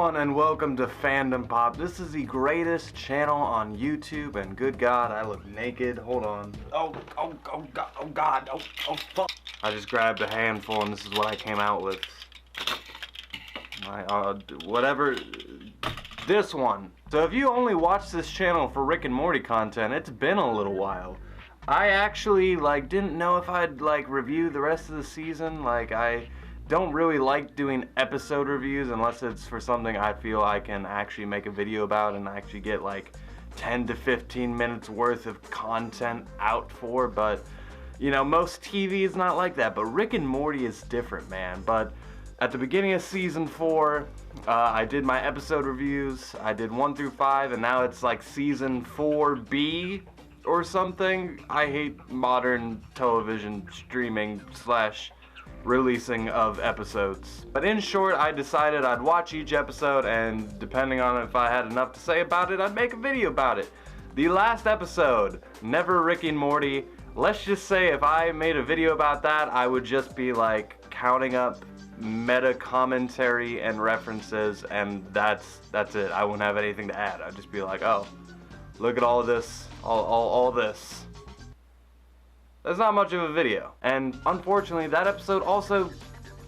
everyone, and welcome to Fandom Pop. This is the greatest channel on YouTube, and good God, I look naked. Hold on. Oh God, oh fuck. I just grabbed a handful, and this is what I came out with. Whatever. This one. So if you only watch this channel for Rick and Morty content, it's been a little while. I actually, didn't know if I'd, review the rest of the season. I don't really like doing episode reviews unless it's for something I feel I can actually make a video about and actually get 10 to 15 minutes worth of content out for. But you know, most TV is not like that, but Rick and Morty is different, man. But at the beginning of season 4, I did my episode reviews. I did 1 through 5, and now it's season 4B or something. I hate modern television streaming / releasing of episodes. But in short, I decided I'd watch each episode, and depending on if I had enough to say about it, I'd make a video about it. The last episode, Never Rick and Morty, let's just say if I made a video about that, I would just be counting up meta commentary and references, and that's it. I wouldn't have anything to add. I'd just be oh, look at all of this, all this. There's not much of a video. And unfortunately, that episode also,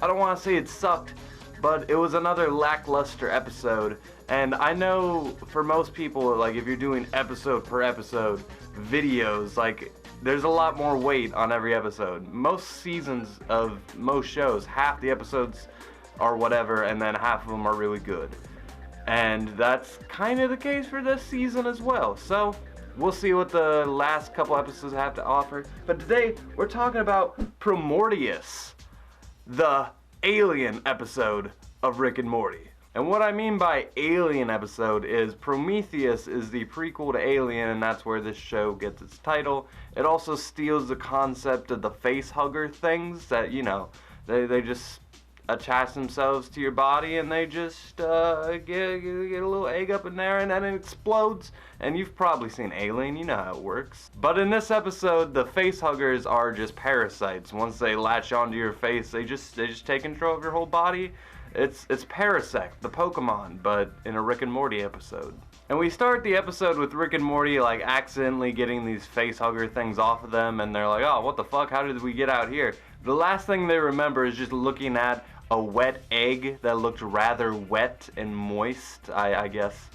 I don't want to say it sucked, but it was another lackluster episode. And I know for most people, if you're doing episode per episode videos, there's a lot more weight on every episode. Most seasons of most shows, half the episodes are whatever, and then half of them are really good. And that's kind of the case for this season as well. So we'll see what the last couple episodes have to offer. But today, we're talking about Promortyus, the alien episode of Rick and Morty. And what I mean by alien episode is Promortyus is the prequel to Alien, and that's where this show gets its title. It also steals the concept of the face hugger things that, you know, they just attach themselves to your body, and they just get a little egg up in there, and then it explodes. And you've probably seen Alien, you know how it works. But in this episode, the face huggers are just parasites. Once they latch onto your face, they just take control of your whole body. It's Parasect, the Pokemon, but in a Rick and Morty episode. And we start the episode with Rick and Morty accidentally getting these face hugger things off of them, and they're oh, what the fuck, how did we get out here? The last thing they remember is just looking at a wet egg that looked rather wet and moist, I guess.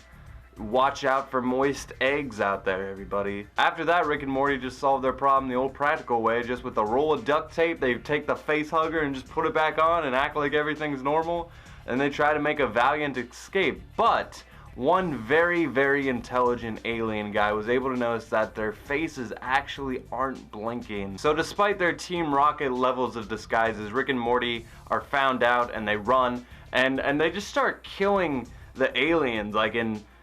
Watch out for moist eggs out there, everybody. After that, Rick and Morty just solved their problem the old practical way. Just with a roll of duct tape, they take the face hugger and just put it back on and act like everything's normal. And they try to make a valiant escape. But one very, very intelligent alien guy was able to notice that their faces actually aren't blinking. So despite their Team Rocket levels of disguises, Rick and Morty are found out, and they run, and they just start killing the aliens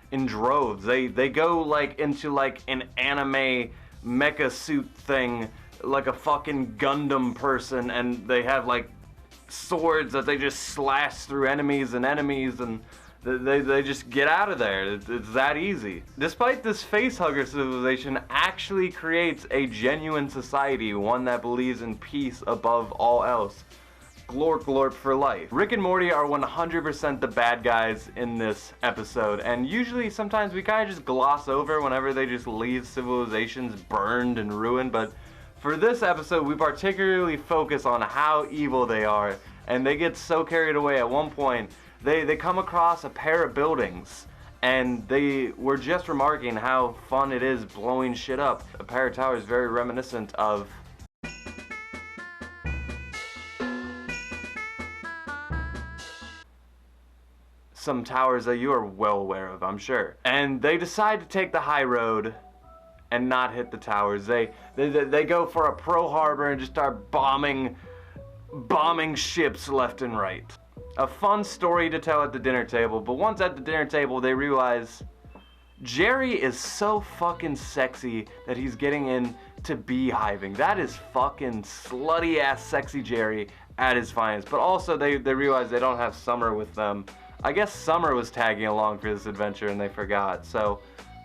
in droves. They go into an anime mecha suit thing, like a fucking Gundam person, and they have swords that they just slash through enemies, and they just get out of there. It's that easy. Despite this facehugger civilization actually creates a genuine society, one that believes in peace above all else. Glorp glorp for life. Rick and Morty are 100% the bad guys in this episode, and usually sometimes we kind of just gloss over whenever they just leave civilizations burned and ruined, but for this episode we particularly focus on how evil they are, and they get so carried away. At one point they come across a pair of buildings, and they were just remarking how fun it is blowing shit up. A pair of towers very reminiscent of some towers that you are well aware of, I'm sure. And they decide to take the high road and not hit the towers. They go for a Pearl Harbor and just start bombing ships left and right. A fun story to tell at the dinner table, but once at the dinner table they realize Jerry is so fucking sexy that he's getting into beehiving. That is fucking slutty ass sexy Jerry at his finest. But also they realize they don't have Summer with them. I guess Summer was tagging along for this adventure and they forgot, so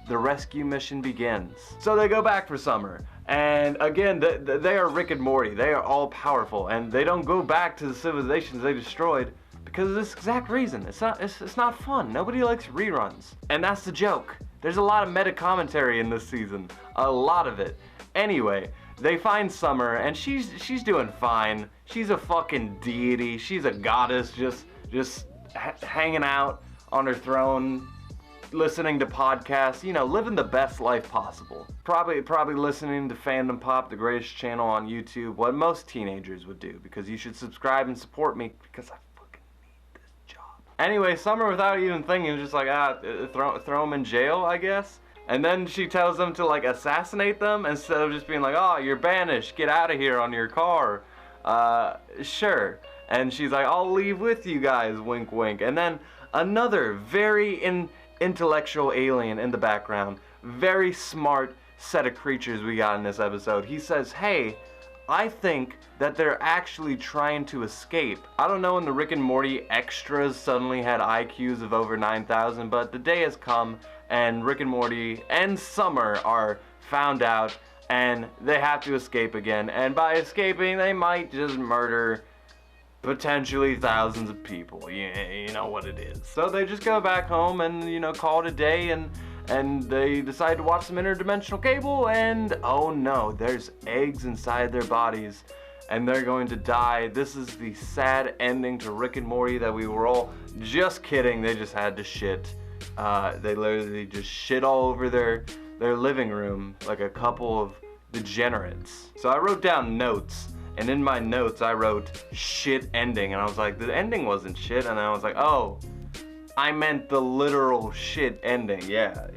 the rescue mission begins. So they go back for Summer, and again, they are Rick and Morty. They are all powerful, and they don't go back to the civilizations they destroyed Because of this exact reason. It's not fun. Nobody likes reruns. And that's the joke. There's a lot of meta commentary in this season. A lot of it. Anyway, they find Summer, and she's doing fine. She's a fucking deity. She's a goddess, just hanging out on her throne, listening to podcasts, you know, living the best life possible. Probably listening to Fandom Pop, the greatest channel on YouTube, what most teenagers would do, because you should subscribe and support me, because I fucking need this job. Anyway, Summer, without even thinking, just like, throw him in jail, I guess. And then she tells them to, like, assassinate them, instead of just being like, oh, you're banished, get out of here on your car. Sure. And she's like, I'll leave with you guys, wink wink. And then another very intellectual alien in the background, very smart set of creatures we got in this episode. He says, hey, I think that they're actually trying to escape. I don't know when the Rick and Morty extras suddenly had IQs of over 9,000, but the day has come and Rick and Morty and Summer are found out and they have to escape again. And by escaping, they might just murder potentially thousands of people. You know what it is. So they just go back home and, you know, call it a day, and they decide to watch some interdimensional cable, and oh no, there's eggs inside their bodies and they're going to die. This is the sad ending to Rick and Morty that we were all just kidding. They just had to shit. They literally just shit all over their living room like a couple of degenerates. So I wrote down notes, and in my notes I wrote shit ending, and I was like, the ending wasn't shit, and I was like, oh, I meant the literal shit ending. Yeah,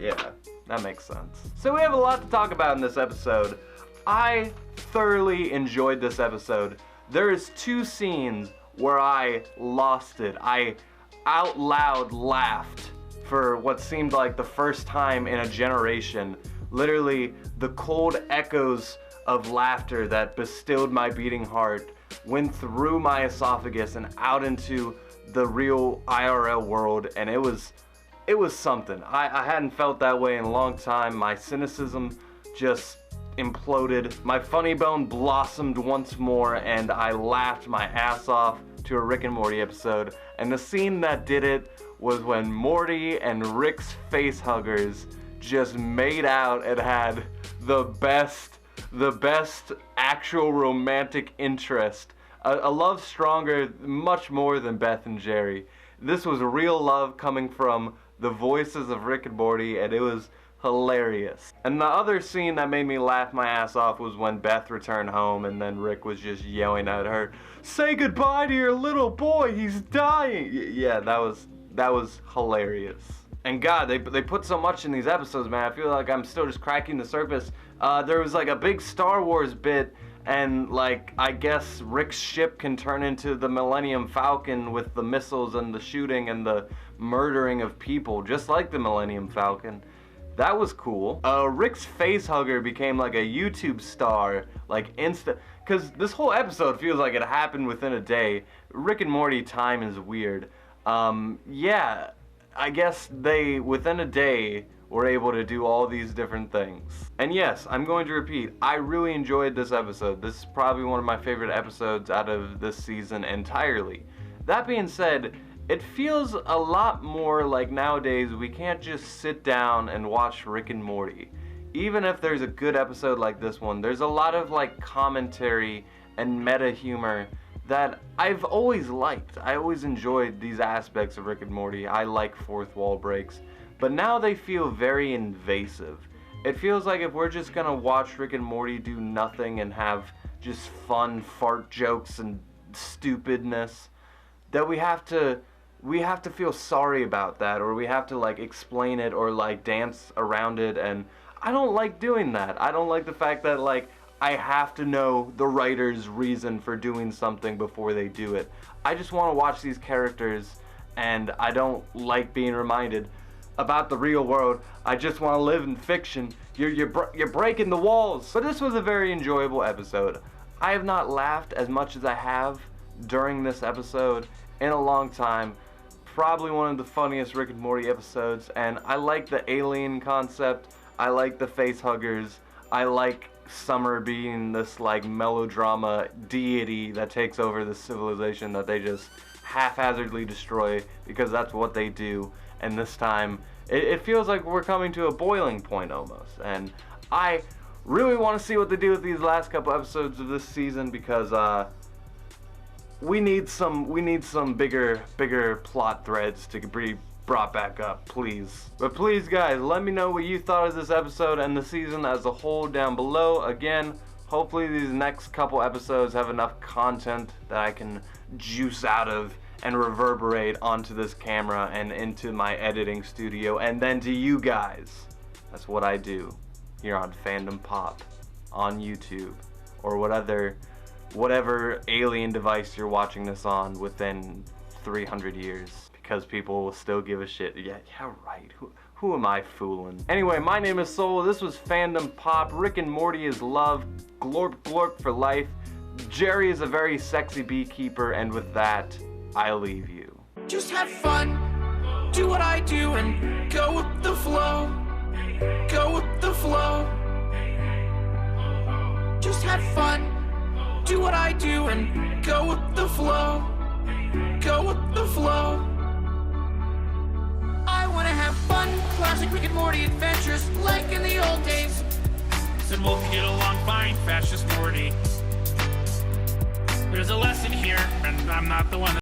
that makes sense. So we have a lot to talk about in this episode. I thoroughly enjoyed this episode. There is 2 scenes where I lost it. I out loud laughed for what seemed like the first time in a generation. Literally, the cold echoes of laughter that bestilled my beating heart went through my esophagus and out into the real IRL world, and it was something. I hadn't felt that way in a long time. My cynicism just imploded. My funny bone blossomed once more, and I laughed my ass off to a Rick and Morty episode. And the scene that did it was when Morty and Rick's face huggers just made out and had the best actual romantic interest. A love stronger, much more than Beth and Jerry. This was real love coming from the voices of Rick and Morty, and it was hilarious. And the other scene that made me laugh my ass off was when Beth returned home and then Rick was just yelling at her, "Say goodbye to your little boy, he's dying!" Yeah, that was hilarious. And God, they put so much in these episodes, man. I feel like I'm still just cracking the surface. There was like a big Star Wars bit, and like, I guess Rick's ship can turn into the Millennium Falcon with the missiles and the shooting and the murdering of people, just like the Millennium Falcon. That was cool. Rick's face hugger became like a YouTube star, like cause this whole episode feels like it happened within a day. Rick and Morty time is weird. Yeah, I guess they, within a day, were able to do all these different things. And yes, I'm going to repeat, I really enjoyed this episode. This is probably one of my favorite episodes out of this season entirely. That being said, it feels a lot more like nowadays we can't just sit down and watch Rick and Morty. Even if there's a good episode like this one, there's a lot of like commentary and meta humor that I've always liked. I always enjoyed these aspects of Rick and Morty. I like fourth wall breaks. But now they feel very invasive. It feels like if we're just gonna watch Rick and Morty do nothing and have just fun fart jokes and stupidness, that we have to feel sorry about that, or we have to like explain it or like dance around it, and I don't like doing that. I don't like the fact that like I have to know the writer's reason for doing something before they do it. I just want to watch these characters, and I don't like being reminded about the real world. I just want to live in fiction. You're breaking the walls. But this was a very enjoyable episode. I have not laughed as much as I have during this episode in a long time. Probably one of the funniest Rick and Morty episodes, and I like the alien concept. I like the face huggers. I like Summer being this like melodrama deity that takes over the civilization that they just haphazardly destroy, because that's what they do. And this time, it feels like we're coming to a boiling point almost. And I really want to see what they do with these last couple episodes of this season, because we need some bigger plot threads to be brought back up, please. But please, guys, let me know what you thought of this episode and the season as a whole down below. Again, hopefully these next couple episodes have enough content that I can juice out of and reverberate onto this camera and into my editing studio, and then to you guys. That's what I do here on Fandom Pop on YouTube, or whatever alien device you're watching this on within 300 years, because people will still give a shit. Yeah, right. Who am I fooling? Anyway, my name is Soul. This was Fandom Pop. Rick and Morty is love. Glorp glorp for life. Jerry is a very sexy beekeeper, and with that, I leave you. Just have fun, do what I do, and go with the flow. Go with the flow. Just have fun, do what I do, and go with the flow. Go with the flow. I wanna have fun, classic Rick and Morty adventures, like in the old days. Said we'll get along fine, fascist Morty. There's a lesson here, and I'm not the one that